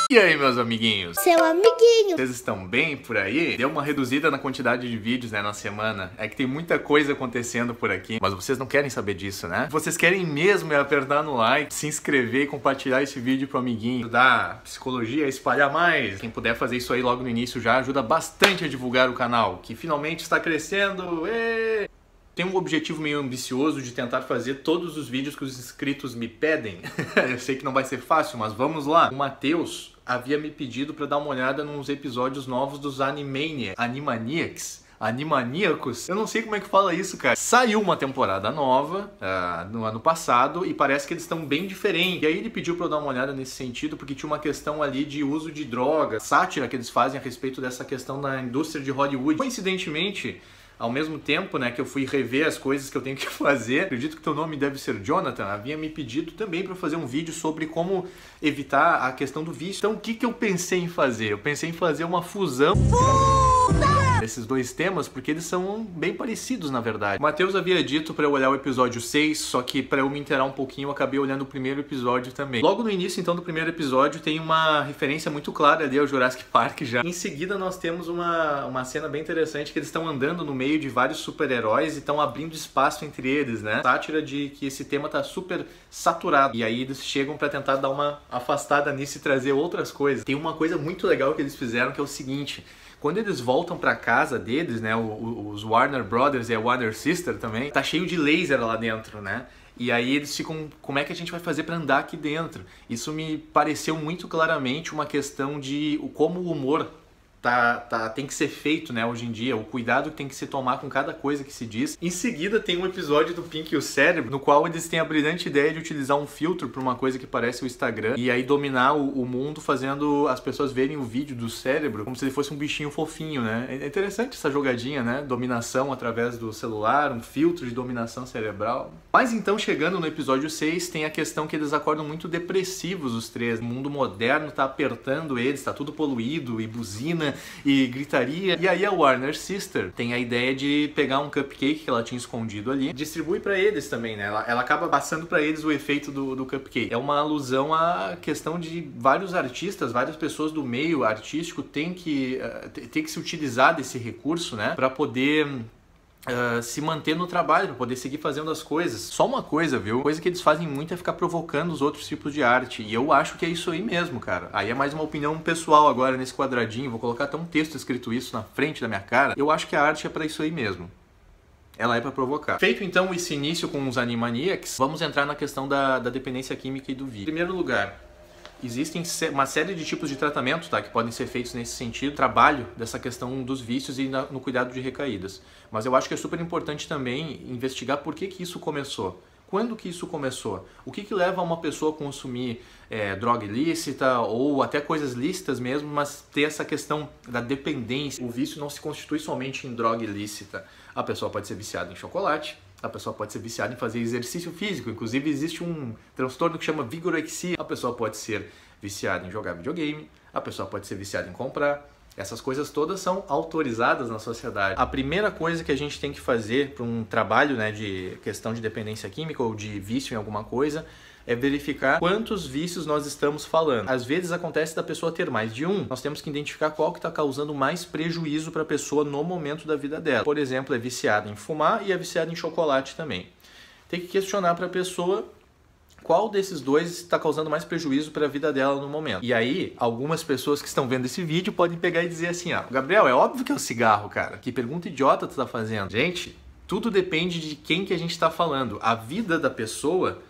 E aí, meus amiguinhos? Seu amiguinho. Vocês estão bem por aí? Deu uma reduzida na quantidade de vídeos, né, na semana. É que tem muita coisa acontecendo por aqui, mas vocês não querem saber disso, né? Vocês querem mesmo é apertar no like, se inscrever e compartilhar esse vídeo pro amiguinho, ajudar a psicologia a espalhar mais. Quem puder fazer isso aí logo no início já ajuda bastante a divulgar o canal, que finalmente está crescendo. Êêê! Tenho um objetivo meio ambicioso de tentar fazer todos os vídeos que os inscritos me pedem. Eu sei que não vai ser fácil, mas vamos lá. O Matheus havia me pedido para dar uma olhada nos episódios novos dos Animaniacs. Animaníacos? Eu não sei como é que fala isso, cara. Saiu uma temporada nova no ano passado e parece que eles estão bem diferentes. E aí ele pediu pra eu dar uma olhada nesse sentido porque tinha uma questão ali de uso de drogas, sátira que eles fazem a respeito dessa questão da indústria de Hollywood. Coincidentemente, ao mesmo tempo, né, que eu fui rever as coisas que eu tenho que fazer, acredito que teu nome deve ser Jonathan, havia me pedido também para fazer um vídeo sobre como evitar a questão do vício. Então o que eu pensei em fazer? Eu pensei em fazer uma fusão desses dois temas, porque eles são bem parecidos, na verdade. O Matheus havia dito para eu olhar o episódio 6, só que para eu me inteirar um pouquinho, eu acabei olhando o primeiro episódio também. Logo no início, então, do primeiro episódio, tem uma referência muito clara ali ao Jurassic Park já. Em seguida, nós temos uma cena bem interessante, que eles estão andando no meio de vários super-heróis e estão abrindo espaço entre eles, né? Sátira de que esse tema tá super saturado. E aí eles chegam para tentar dar uma afastada nisso e trazer outras coisas. Tem uma coisa muito legal que eles fizeram, que é o seguinte: quando eles voltam pra casa deles, né, os Warner Brothers e a Warner Sister também, tá cheio de laser lá dentro, né? E aí eles ficam, como é que a gente vai fazer pra andar aqui dentro? Isso me pareceu muito claramente uma questão de como o humor tem que ser feito, né, hoje em dia, o cuidado que tem que se tomar com cada coisa que se diz. Em seguida tem um episódio do Pink e o Cérebro, no qual eles têm a brilhante ideia de utilizar um filtro para uma coisa que parece o Instagram, e aí dominar o mundo fazendo as pessoas verem o vídeo do cérebro como se ele fosse um bichinho fofinho, né? É interessante essa jogadinha, né? Dominação através do celular, um filtro de dominação cerebral. Mas então, chegando no episódio 6, tem a questão que eles acordam muito depressivos, os três. O mundo moderno tá apertando eles, tá tudo poluído e buzina e gritaria. E aí a Warner Sister tem a ideia de pegar um cupcake que ela tinha escondido ali, distribui pra eles também, né? Ela acaba passando pra eles o efeito do cupcake. É uma alusão à questão de vários artistas, várias pessoas do meio artístico tem que se utilizar desse recurso, né? Pra poder se manter no trabalho, para poder seguir fazendo as coisas. Só uma coisa, viu? Coisa que eles fazem muito é ficar provocando os outros tipos de arte. E eu acho que é isso aí mesmo, cara. Aí é mais uma opinião pessoal agora nesse quadradinho. Vou colocar até um texto escrito isso na frente da minha cara. Eu acho que a arte é para isso aí mesmo. Ela é para provocar. Feito então esse início com os Animaniacs, vamos entrar na questão da dependência química e do vício. Em primeiro lugar, existem uma série de tipos de tratamento, tá, que podem ser feitos nesse sentido, trabalho dessa questão dos vícios e no cuidado de recaídas. Mas eu acho que é super importante também investigar por que isso começou. Quando que isso começou? O que leva uma pessoa a consumir droga ilícita ou até coisas lícitas mesmo, mas ter essa questão da dependência? O vício não se constitui somente em droga ilícita. A pessoa pode ser viciada em chocolate, a pessoa pode ser viciada em fazer exercício físico. Inclusive existe um transtorno que chama vigorexia. A pessoa pode ser viciada em jogar videogame, a pessoa pode ser viciada em comprar. Essas coisas todas são autorizadas na sociedade. A primeira coisa que a gente tem que fazer para um trabalho, né, de questão de dependência química ou de vício em alguma coisa é verificar quantos vícios nós estamos falando. Às vezes acontece da pessoa ter mais de um. Nós temos que identificar qual que está causando mais prejuízo para a pessoa no momento da vida dela. Por exemplo, é viciada em fumar e é viciada em chocolate também. Tem que questionar para a pessoa qual desses dois está causando mais prejuízo para a vida dela no momento. E aí, algumas pessoas que estão vendo esse vídeo podem pegar e dizer assim, Gabriel, é óbvio que é o cigarro, cara. Que pergunta idiota tu tá fazendo? Gente, tudo depende de quem que a gente está falando. A vida da pessoa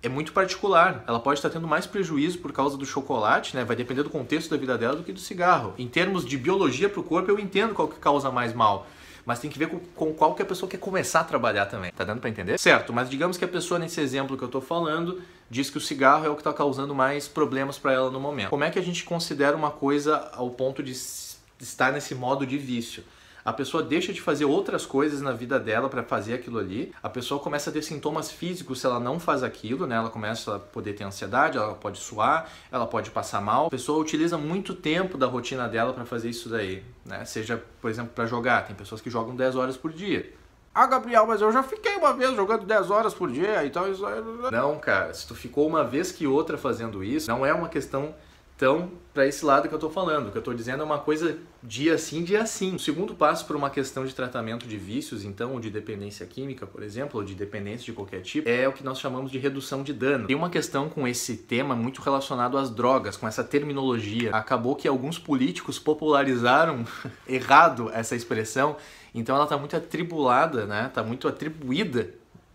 é muito particular. Ela pode estar tendo mais prejuízo por causa do chocolate, né? Vai depender do contexto da vida dela do que do cigarro. Em termos de biologia para o corpo, eu entendo qual que causa mais mal. Mas tem que ver com qual que a pessoa quer começar a trabalhar também. Tá dando pra entender? Certo, mas digamos que a pessoa, nesse exemplo que eu tô falando, diz que o cigarro é o que tá causando mais problemas pra ela no momento. Como é que a gente considera uma coisa ao ponto de estar nesse modo de vício? A pessoa deixa de fazer outras coisas na vida dela para fazer aquilo ali. A pessoa começa a ter sintomas físicos se ela não faz aquilo, né? Ela começa a poder ter ansiedade, ela pode suar, ela pode passar mal. A pessoa utiliza muito tempo da rotina dela para fazer isso daí, né? Seja, por exemplo, para jogar. Tem pessoas que jogam 10 horas por dia. Ah, Gabriel, mas eu já fiquei uma vez jogando 10 horas por dia, então isso aí... Não, cara, se tu ficou uma vez que outra fazendo isso, não é uma questão Então, para esse lado que eu tô falando, o que eu tô dizendo é uma coisa dia sim, dia sim. O segundo passo para uma questão de tratamento de vícios, então, ou de dependência química, por exemplo, ou de dependência de qualquer tipo, é o que nós chamamos de redução de dano. Tem uma questão com esse tema muito relacionado às drogas, com essa terminologia. Acabou que alguns políticos popularizaram errado essa expressão, então ela tá muito atribulada, né? Tá muito atribuída.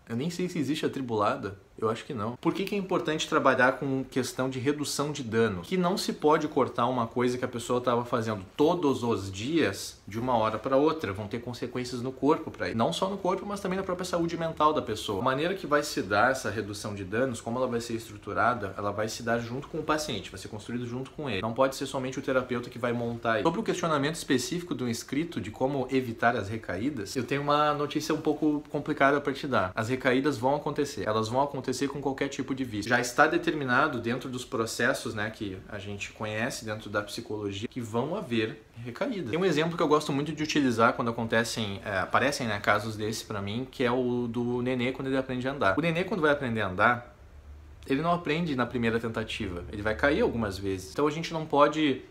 Eu nem sei se existe atribulada. Eu acho que não. Por que é importante trabalhar com questão de redução de dano? Que não se pode cortar uma coisa que a pessoa estava fazendo todos os dias de uma hora para outra. Vão ter consequências no corpo para isso. Não só no corpo, mas também na própria saúde mental da pessoa. A maneira que vai se dar essa redução de danos, como ela vai ser estruturada, ela vai se dar junto com o paciente, vai ser construído junto com ele. Não pode ser somente o terapeuta que vai montar isso. Sobre o questionamento específico do inscrito de como evitar as recaídas, eu tenho uma notícia um pouco complicada para te dar. As recaídas vão acontecer. Elas vão acontecer com qualquer tipo de vício. Já está determinado dentro dos processos, né, que a gente conhece dentro da psicologia, que vão haver recaídas. Tem um exemplo que eu gosto muito de utilizar quando aparecem, né, casos desses para mim, que é o do nenê quando ele aprende a andar. O nenê quando vai aprender a andar, ele não aprende na primeira tentativa, ele vai cair algumas vezes. Então a gente não pode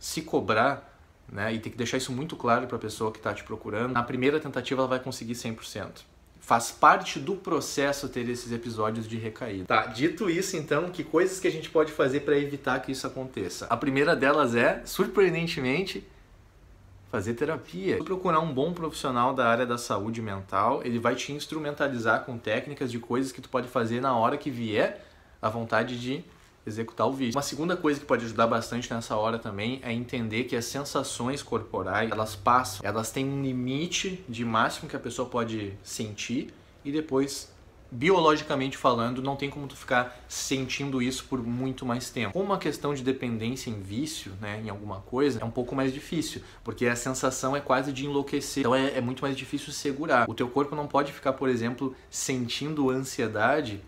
se cobrar, né, e tem que deixar isso muito claro para a pessoa que está te procurando. Na primeira tentativa ela vai conseguir 100%. Faz parte do processo ter esses episódios de recaída. Tá, dito isso então, que coisas que a gente pode fazer para evitar que isso aconteça? A primeira delas é, surpreendentemente, fazer terapia. Se procurar um bom profissional da área da saúde mental, ele vai te instrumentalizar com técnicas de coisas que tu pode fazer na hora que vier a vontade de executar o vício. Uma segunda coisa que pode ajudar bastante nessa hora também é entender que as sensações corporais, elas passam, elas têm um limite de máximo que a pessoa pode sentir e depois, biologicamente falando, não tem como tu ficar sentindo isso por muito mais tempo. Com uma questão de dependência em vício, né, em alguma coisa, é um pouco mais difícil, porque a sensação é quase de enlouquecer. Então é muito mais difícil segurar. O teu corpo não pode ficar, por exemplo, sentindo ansiedade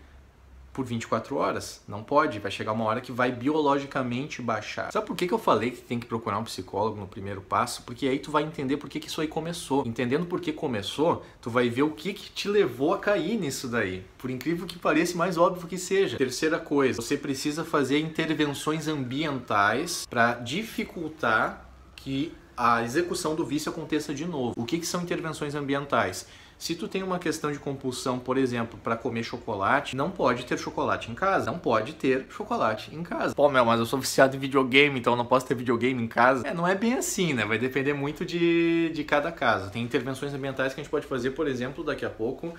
por 24 horas. Não pode, vai chegar uma hora que vai biologicamente baixar. Sabe por que eu falei que tem que procurar um psicólogo no primeiro passo? Porque aí tu vai entender por que isso aí começou. Entendendo por que começou, tu vai ver o que te levou a cair nisso daí. Por incrível que pareça, mais óbvio que seja. Terceira coisa, você precisa fazer intervenções ambientais para dificultar que a execução do vício aconteça de novo. O que são intervenções ambientais? Se tu tem uma questão de compulsão, por exemplo, para comer chocolate, não pode ter chocolate em casa. Não pode ter chocolate em casa. Pô, mas eu sou viciado em videogame, então eu não posso ter videogame em casa. Não é bem assim, né? Vai depender muito de cada caso. Tem intervenções ambientais que a gente pode fazer, por exemplo, daqui a pouco,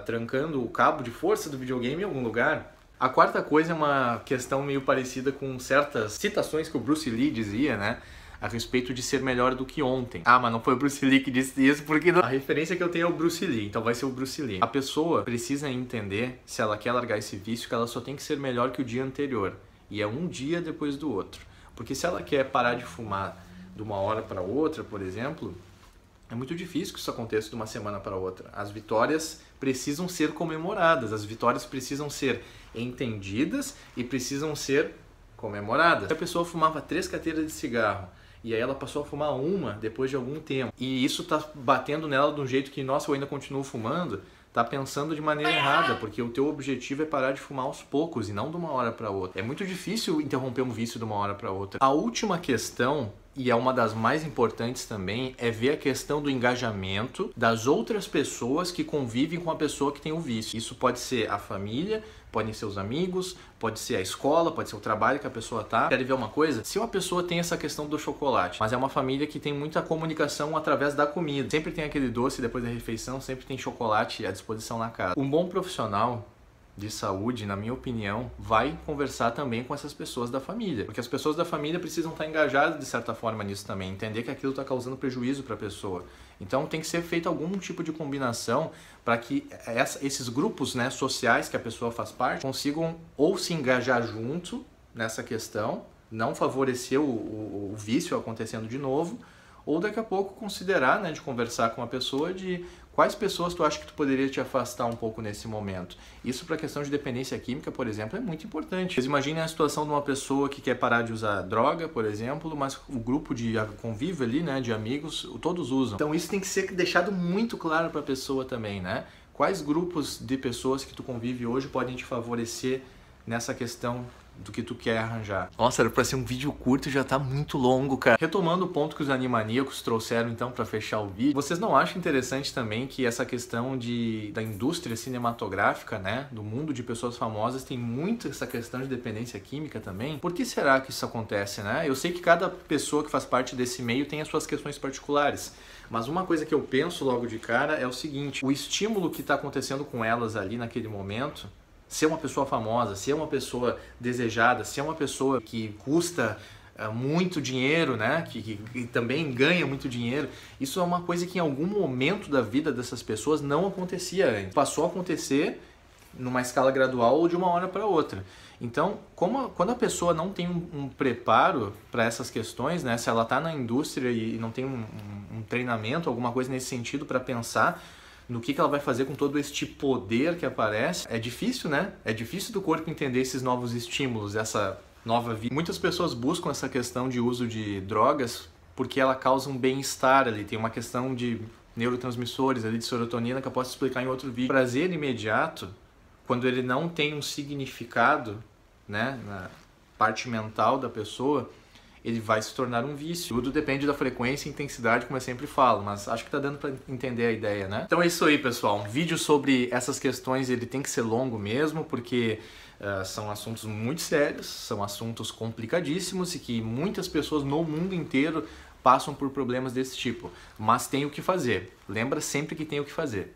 trancando o cabo de força do videogame em algum lugar. A quarta coisa é uma questão meio parecida com certas citações que o Bruce Lee dizia, né? A respeito de ser melhor do que ontem. Ah, mas não foi o Bruce Lee que disse isso, porque não... A referência que eu tenho é o Bruce Lee, então vai ser o Bruce Lee. A pessoa precisa entender, se ela quer largar esse vício, que ela só tem que ser melhor que o dia anterior. E é um dia depois do outro. Porque se ela quer parar de fumar de uma hora para outra, por exemplo, é muito difícil que isso aconteça de uma semana para outra. As vitórias precisam ser comemoradas, as vitórias precisam ser entendidas e precisam ser comemoradas. Se a pessoa fumava 3 carteiras de cigarro, e aí ela passou a fumar uma depois de algum tempo. E isso tá batendo nela de um jeito que, nossa, eu ainda continuo fumando. Tá pensando de maneira errada, porque o teu objetivo é parar de fumar aos poucos e não de uma hora para outra. É muito difícil interromper um vício de uma hora para outra. A última questão, e é uma das mais importantes também, é ver a questão do engajamento das outras pessoas que convivem com a pessoa que tem o vício. Isso pode ser a família, podem ser os amigos, pode ser a escola, pode ser o trabalho que a pessoa tá. Quer ver uma coisa? Se uma pessoa tem essa questão do chocolate, mas é uma família que tem muita comunicação através da comida, sempre tem aquele doce depois da refeição, sempre tem chocolate à disposição na casa. Um bom profissional de saúde, na minha opinião, vai conversar também com essas pessoas da família. Porque as pessoas da família precisam estar engajadas de certa forma nisso também, entender que aquilo está causando prejuízo para a pessoa. Então tem que ser feito algum tipo de combinação para que esses grupos, né, sociais que a pessoa faz parte consigam ou se engajar junto nessa questão, não favorecer o vício acontecendo de novo, ou daqui a pouco considerar, né, de conversar com a pessoa de quais pessoas tu acha que tu poderia te afastar um pouco nesse momento. Isso para a questão de dependência química, por exemplo, é muito importante. Vocês imaginem a situação de uma pessoa que quer parar de usar droga, por exemplo, mas o grupo de convívio ali, né, de amigos, todos usam. Então isso tem que ser deixado muito claro para a pessoa também, né? Quais grupos de pessoas que tu convive hoje podem te favorecer nessa questão do que tu quer arranjar. Nossa, era pra ser um vídeo curto e já tá muito longo, cara. Retomando o ponto que os Animaniacos trouxeram então pra fechar o vídeo, vocês não acham interessante também que essa questão da indústria cinematográfica, né, do mundo de pessoas famosas, tem muito essa questão de dependência química também? Por que será que isso acontece, né? Eu sei que cada pessoa que faz parte desse meio tem as suas questões particulares, mas uma coisa que eu penso logo de cara é o seguinte: o estímulo que tá acontecendo com elas ali naquele momento, ser uma pessoa famosa, ser uma pessoa desejada, ser uma pessoa que custa muito dinheiro, né? Que também ganha muito dinheiro, isso é uma coisa que em algum momento da vida dessas pessoas não acontecia antes. Passou a acontecer numa escala gradual ou de uma hora para outra. Então, quando a pessoa não tem um preparo para essas questões, né? Se ela está na indústria e não tem um treinamento, alguma coisa nesse sentido para pensar no que ela vai fazer com todo este poder que aparece, é difícil, né? É difícil do corpo entender esses novos estímulos, essa nova vida. Muitas pessoas buscam essa questão de uso de drogas porque ela causa um bem-estar ali, tem uma questão de neurotransmissores ali, de serotonina, que eu posso explicar em outro vídeo. O prazer imediato, quando ele não tem um significado, né, na parte mental da pessoa, ele vai se tornar um vício. Tudo depende da frequência e intensidade, como eu sempre falo, mas acho que tá dando para entender a ideia, né? Então é isso aí, pessoal. Um vídeo sobre essas questões, ele tem que ser longo mesmo, porque são assuntos muito sérios, são assuntos complicadíssimos e que muitas pessoas no mundo inteiro passam por problemas desse tipo. Mas tem o que fazer. Lembra sempre que tem o que fazer.